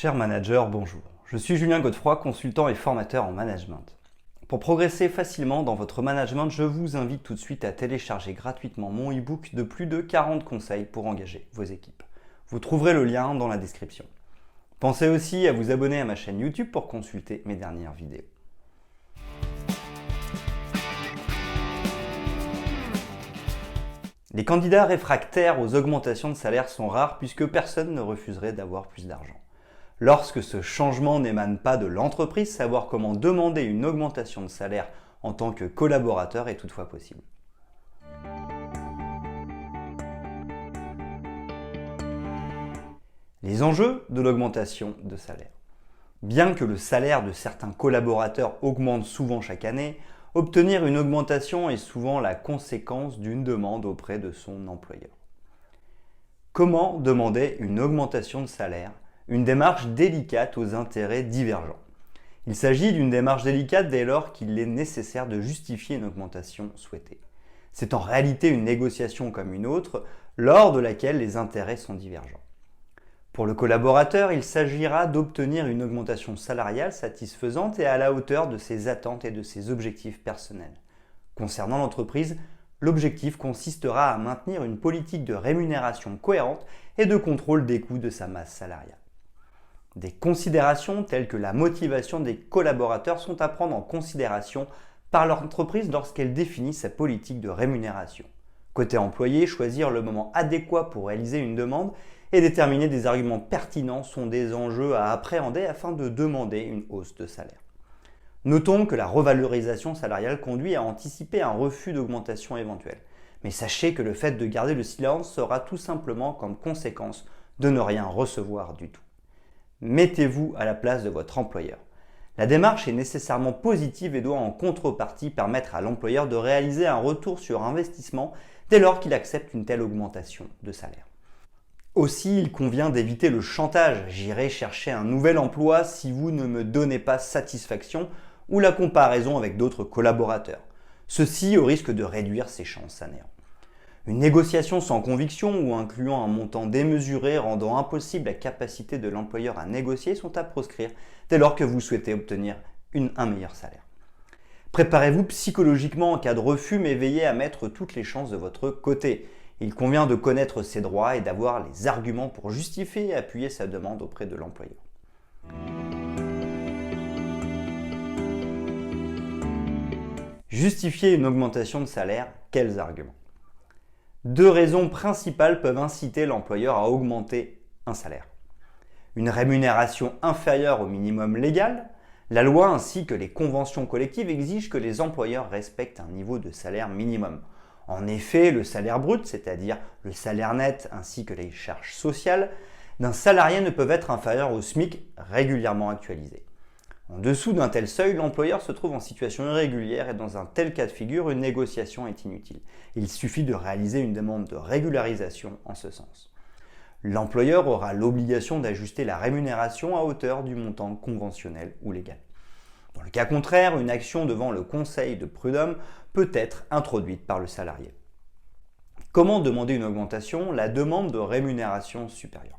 Cher manager, bonjour. Je suis Julien Godefroy, consultant et formateur en management. Pour progresser facilement dans votre management, je vous invite tout de suite à télécharger gratuitement mon e-book de plus de 40 conseils pour engager vos équipes. Vous trouverez le lien dans la description. Pensez aussi à vous abonner à ma chaîne YouTube pour consulter mes dernières vidéos. Les candidats réfractaires aux augmentations de salaire sont rares puisque personne ne refuserait d'avoir plus d'argent. Lorsque ce changement n'émane pas de l'entreprise, savoir comment demander une augmentation de salaire en tant que collaborateur est toutefois possible. Les enjeux de l'augmentation de salaire. Bien que le salaire de certains collaborateurs augmente souvent chaque année, obtenir une augmentation est souvent la conséquence d'une demande auprès de son employeur. Comment demander une augmentation de salaire ? Une démarche délicate aux intérêts divergents. Il s'agit d'une démarche délicate dès lors qu'il est nécessaire de justifier une augmentation souhaitée. C'est en réalité une négociation comme une autre, lors de laquelle les intérêts sont divergents. Pour le collaborateur, il s'agira d'obtenir une augmentation salariale satisfaisante et à la hauteur de ses attentes et de ses objectifs personnels. Concernant l'entreprise, l'objectif consistera à maintenir une politique de rémunération cohérente et de contrôle des coûts de sa masse salariale. Des considérations telles que la motivation des collaborateurs sont à prendre en considération par l'entreprise lorsqu'elle définit sa politique de rémunération. Côté employé, choisir le moment adéquat pour réaliser une demande et déterminer des arguments pertinents sont des enjeux à appréhender afin de demander une hausse de salaire. Notons que la revalorisation salariale conduit à anticiper un refus d'augmentation éventuelle. Mais sachez que le fait de garder le silence sera tout simplement comme conséquence de ne rien recevoir du tout. Mettez-vous à la place de votre employeur. La démarche est nécessairement positive et doit en contrepartie permettre à l'employeur de réaliser un retour sur investissement dès lors qu'il accepte une telle augmentation de salaire. Aussi, il convient d'éviter le chantage « j'irai chercher un nouvel emploi si vous ne me donnez pas satisfaction » ou la comparaison avec d'autres collaborateurs. Ceci au risque de réduire ses chances à néant. Une négociation sans conviction ou incluant un montant démesuré rendant impossible la capacité de l'employeur à négocier sont à proscrire dès lors que vous souhaitez obtenir un meilleur salaire. Préparez-vous psychologiquement en cas de refus, mais veillez à mettre toutes les chances de votre côté. Il convient de connaître ses droits et d'avoir les arguments pour justifier et appuyer sa demande auprès de l'employeur. Justifier une augmentation de salaire, quels arguments ? Deux raisons principales peuvent inciter l'employeur à augmenter un salaire. Une rémunération inférieure au minimum légal. La loi ainsi que les conventions collectives exigent que les employeurs respectent un niveau de salaire minimum. En effet, le salaire brut, c'est-à-dire le salaire net ainsi que les charges sociales, d'un salarié ne peuvent être inférieurs au SMIC régulièrement actualisé. En dessous d'un tel seuil, l'employeur se trouve en situation irrégulière et dans un tel cas de figure, une négociation est inutile. Il suffit de réaliser une demande de régularisation en ce sens. L'employeur aura l'obligation d'ajuster la rémunération à hauteur du montant conventionnel ou légal. Dans le cas contraire, une action devant le conseil de prud'homme peut être introduite par le salarié. Comment demander une augmentation ? La demande de rémunération supérieure.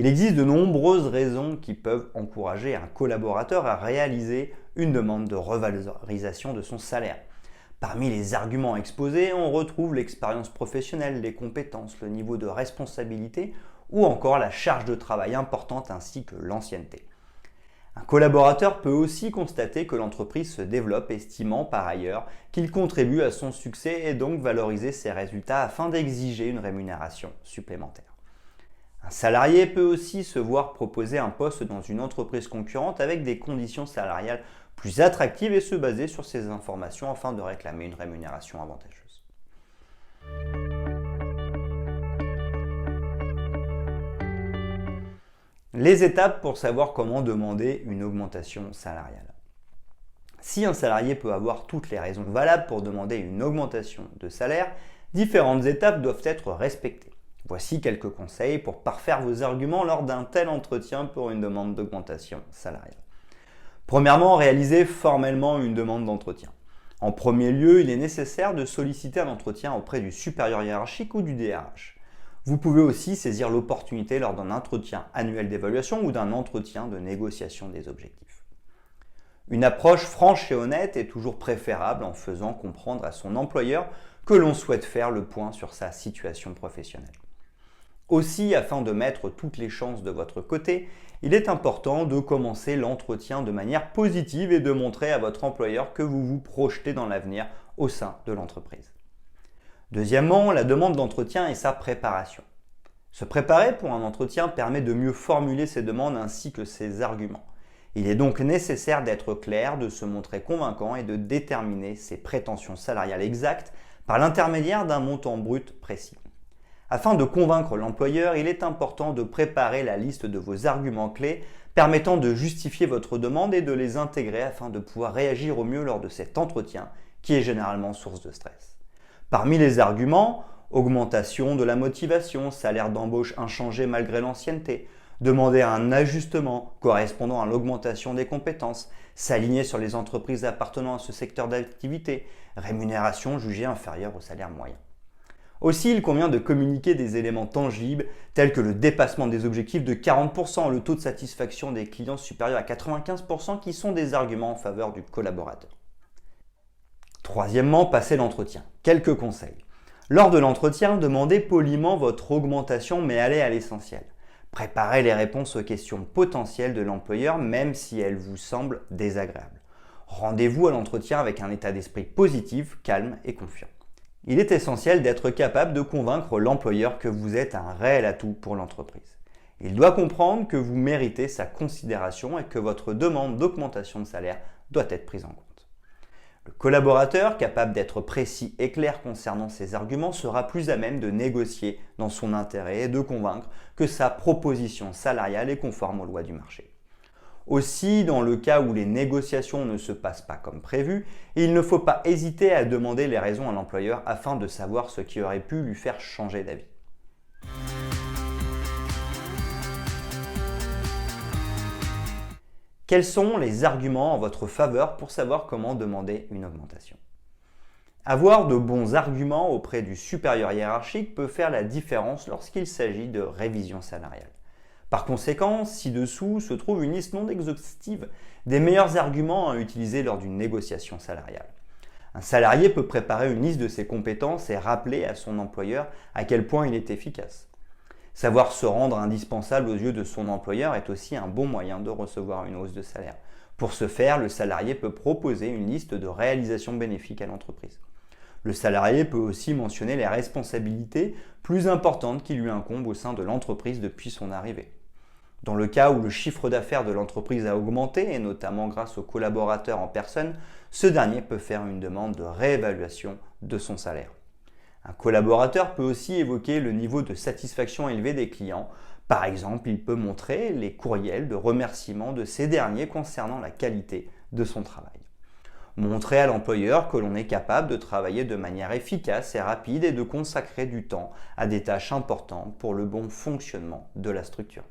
Il existe de nombreuses raisons qui peuvent encourager un collaborateur à réaliser une demande de revalorisation de son salaire. Parmi les arguments exposés, on retrouve l'expérience professionnelle, les compétences, le niveau de responsabilité ou encore la charge de travail importante ainsi que l'ancienneté. Un collaborateur peut aussi constater que l'entreprise se développe, estimant par ailleurs qu'il contribue à son succès et donc valoriser ses résultats afin d'exiger une rémunération supplémentaire. Un salarié peut aussi se voir proposer un poste dans une entreprise concurrente avec des conditions salariales plus attractives et se baser sur ces informations afin de réclamer une rémunération avantageuse. Les étapes pour savoir comment demander une augmentation salariale. Si un salarié peut avoir toutes les raisons valables pour demander une augmentation de salaire, différentes étapes doivent être respectées. Voici quelques conseils pour parfaire vos arguments lors d'un tel entretien pour une demande d'augmentation salariale. Premièrement, réalisez formellement une demande d'entretien. En premier lieu, il est nécessaire de solliciter un entretien auprès du supérieur hiérarchique ou du DRH. Vous pouvez aussi saisir l'opportunité lors d'un entretien annuel d'évaluation ou d'un entretien de négociation des objectifs. Une approche franche et honnête est toujours préférable en faisant comprendre à son employeur que l'on souhaite faire le point sur sa situation professionnelle. Aussi, afin de mettre toutes les chances de votre côté, il est important de commencer l'entretien de manière positive et de montrer à votre employeur que vous vous projetez dans l'avenir au sein de l'entreprise. Deuxièmement, la demande d'entretien et sa préparation. Se préparer pour un entretien permet de mieux formuler ses demandes ainsi que ses arguments. Il est donc nécessaire d'être clair, de se montrer convaincant et de déterminer ses prétentions salariales exactes par l'intermédiaire d'un montant brut précis. Afin de convaincre l'employeur, il est important de préparer la liste de vos arguments clés permettant de justifier votre demande et de les intégrer afin de pouvoir réagir au mieux lors de cet entretien qui est généralement source de stress. Parmi les arguments, augmentation de la motivation, salaire d'embauche inchangé malgré l'ancienneté, demander un ajustement correspondant à l'augmentation des compétences, s'aligner sur les entreprises appartenant à ce secteur d'activité, rémunération jugée inférieure au salaire moyen. Aussi, il convient de communiquer des éléments tangibles tels que le dépassement des objectifs de 40%, le taux de satisfaction des clients supérieur à 95% qui sont des arguments en faveur du collaborateur. Troisièmement, passer l'entretien. Quelques conseils. Lors de l'entretien, demandez poliment votre augmentation mais allez à l'essentiel. Préparez les réponses aux questions potentielles de l'employeur même si elles vous semblent désagréables. Rendez-vous à l'entretien avec un état d'esprit positif, calme et confiant. Il est essentiel d'être capable de convaincre l'employeur que vous êtes un réel atout pour l'entreprise. Il doit comprendre que vous méritez sa considération et que votre demande d'augmentation de salaire doit être prise en compte. Le collaborateur, capable d'être précis et clair concernant ses arguments, sera plus à même de négocier dans son intérêt et de convaincre que sa proposition salariale est conforme aux lois du marché. Aussi, dans le cas où les négociations ne se passent pas comme prévu, il ne faut pas hésiter à demander les raisons à l'employeur afin de savoir ce qui aurait pu lui faire changer d'avis. Quels sont les arguments en votre faveur pour savoir comment demander une augmentation ? Avoir de bons arguments auprès du supérieur hiérarchique peut faire la différence lorsqu'il s'agit de révision salariale. Par conséquent, ci-dessous se trouve une liste non exhaustive des meilleurs arguments à utiliser lors d'une négociation salariale. Un salarié peut préparer une liste de ses compétences et rappeler à son employeur à quel point il est efficace. Savoir se rendre indispensable aux yeux de son employeur est aussi un bon moyen de recevoir une hausse de salaire. Pour ce faire, le salarié peut proposer une liste de réalisations bénéfiques à l'entreprise. Le salarié peut aussi mentionner les responsabilités plus importantes qui lui incombent au sein de l'entreprise depuis son arrivée. Dans le cas où le chiffre d'affaires de l'entreprise a augmenté, et notamment grâce aux collaborateurs en personne, ce dernier peut faire une demande de réévaluation de son salaire. Un collaborateur peut aussi évoquer le niveau de satisfaction élevé des clients. Par exemple, il peut montrer les courriels de remerciement de ces derniers concernant la qualité de son travail. Montrer à l'employeur que l'on est capable de travailler de manière efficace et rapide et de consacrer du temps à des tâches importantes pour le bon fonctionnement de la structure.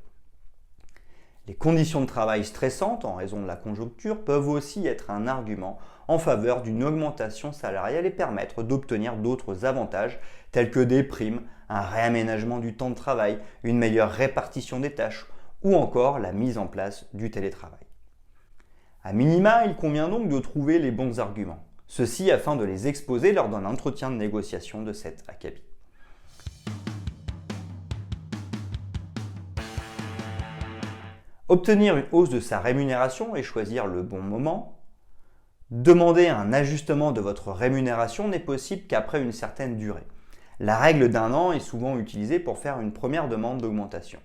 Les conditions de travail stressantes en raison de la conjoncture peuvent aussi être un argument en faveur d'une augmentation salariale et permettre d'obtenir d'autres avantages tels que des primes, un réaménagement du temps de travail, une meilleure répartition des tâches ou encore la mise en place du télétravail. A minima, il convient donc de trouver les bons arguments, ceci afin de les exposer lors d'un entretien de négociation de cet acabit. Obtenir une hausse de sa rémunération et choisir le bon moment. Demander un ajustement de votre rémunération n'est possible qu'après une certaine durée. La règle d'1 an est souvent utilisée pour faire une première demande d'augmentation.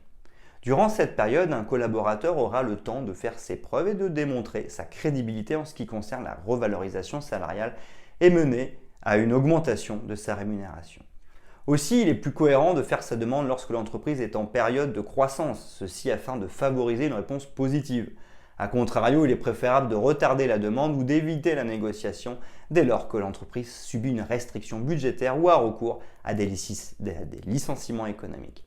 Durant cette période, un collaborateur aura le temps de faire ses preuves et de démontrer sa crédibilité en ce qui concerne la revalorisation salariale et mener à une augmentation de sa rémunération. Aussi, il est plus cohérent de faire sa demande lorsque l'entreprise est en période de croissance, ceci afin de favoriser une réponse positive. A contrario, il est préférable de retarder la demande ou d'éviter la négociation dès lors que l'entreprise subit une restriction budgétaire ou a recours à des licenciements économiques.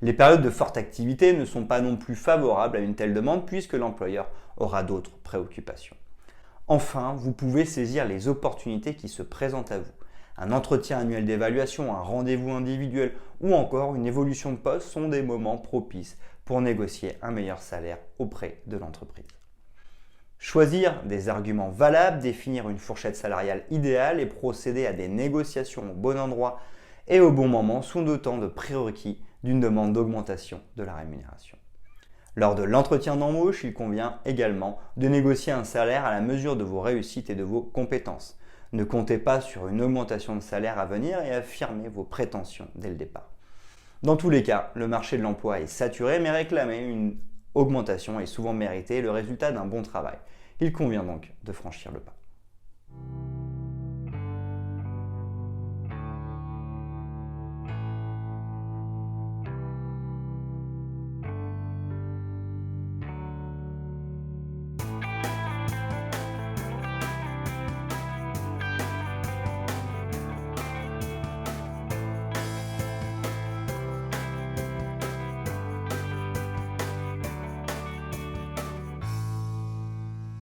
Les périodes de forte activité ne sont pas non plus favorables à une telle demande puisque l'employeur aura d'autres préoccupations. Enfin, vous pouvez saisir les opportunités qui se présentent à vous. Un entretien annuel d'évaluation, un rendez-vous individuel ou encore une évolution de poste sont des moments propices pour négocier un meilleur salaire auprès de l'entreprise. Choisir des arguments valables, définir une fourchette salariale idéale et procéder à des négociations au bon endroit et au bon moment sont autant de prérequis d'une demande d'augmentation de la rémunération. Lors de l'entretien d'embauche, il convient également de négocier un salaire à la mesure de vos réussites et de vos compétences. Ne comptez pas sur une augmentation de salaire à venir et affirmez vos prétentions dès le départ. Dans tous les cas, le marché de l'emploi est saturé, mais réclamer une augmentation est souvent méritée, le résultat d'un bon travail. Il convient donc de franchir le pas.